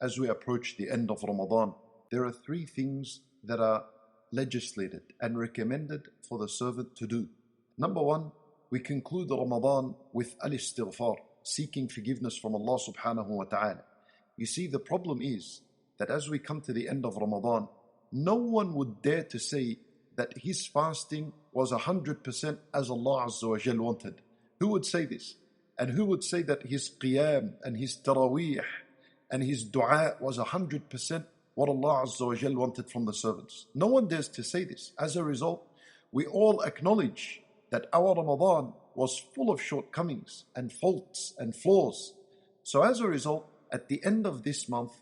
as we approach the end of Ramadan, there are three things that are legislated and recommended for the servant to do. Number one, we conclude Ramadan with al-istighfar, seeking forgiveness from Allah subhanahu wa ta'ala. You see, the problem is that as we come to the end of Ramadan, no one would dare to say that his fasting was 100% as Allah Azza wa Jal wanted. Who would say this? And who would say that his qiyam and his taraweeh and his dua was 100% what Allah Azza wa Jal wanted from the servants? No one dares to say this. As a result, we all acknowledge that our Ramadan was full of shortcomings and faults and flaws. So as a result, at the end of this month,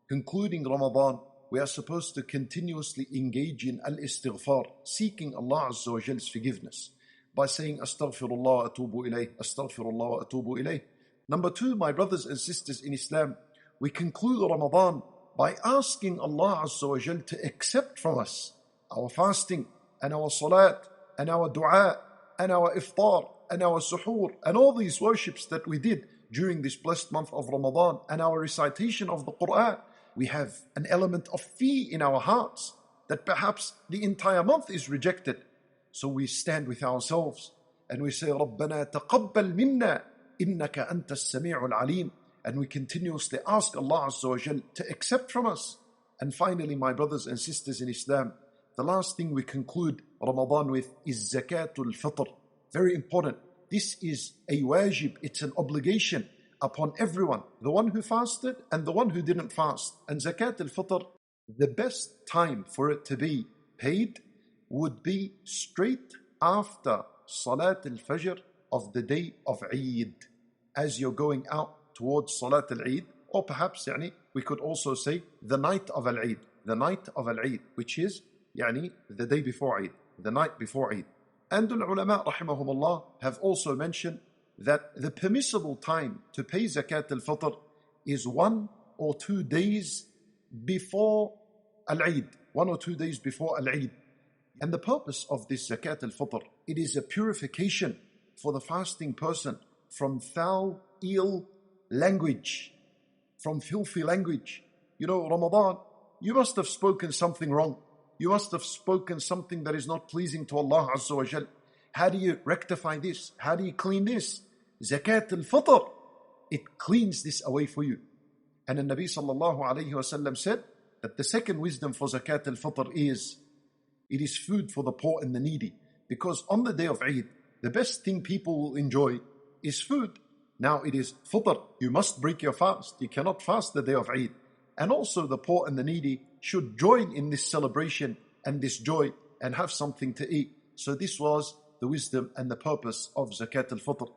concluding Ramadan, we are supposed to continuously engage in al-istighfar, seeking Allah Azza wa Jal's forgiveness by saying astaghfirullah atubu ilayh, astaghfirullah atubu ilayh. Number two, my brothers and sisters in Islam, we conclude Ramadan by asking Allah Azza wa Jal to accept from us our fasting and our salat and our dua and our iftar and our suhoor and all these worships that we did during this blessed month of Ramadan and our recitation of the Quran. We have an element of fear in our hearts that perhaps the entire month is rejected. So we stand with ourselves and we say, رَبَّنَا تَقَبَّلْ مِنَّا إِنَّكَ أَنْتَ السَّمِيعُ الْعَلِيمُ. And we continuously ask Allah Azza wa Jal to accept from us. And finally, my brothers and sisters in Islam, the last thing we conclude Ramadan with is Zakatul Fitr. Very important. This is a wajib, it's an obligation upon everyone, the one who fasted and the one who didn't fast. And Zakat al-Fitr, the best time for it to be paid would be straight after Salat al-Fajr of the day of Eid, as you're going out towards Salat al-Eid, or perhaps we could also say the night of al-Eid, the night of al-Eid, which is the day before Eid, the night before Eid. And the ulama rahimahumullah have also mentioned that the permissible time to pay Zakat al-Fitr is 1 or 2 days before Al-Eid, 1 or 2 days before Al-Eid. And the purpose of this Zakat al-Fitr, it is a purification for the fasting person from foul, ill language, from filthy language. Ramadan, you must have spoken something wrong. You must have spoken something that is not pleasing to Allah Azza wa Jal. How do you rectify this? How do you clean this? Zakat al-Fitr, it cleans this away for you. And the Nabi sallallahu alayhi wa sallam said that the second wisdom for Zakat al-Fitr is, it is food for the poor and the needy. Because on the day of Eid, the best thing people will enjoy is food. Now it is Fitr. You must break your fast. You cannot fast the day of Eid. And also the poor and the needy should join in this celebration and this joy and have something to eat. So this was the wisdom and the purpose of Zakat al-Fitr.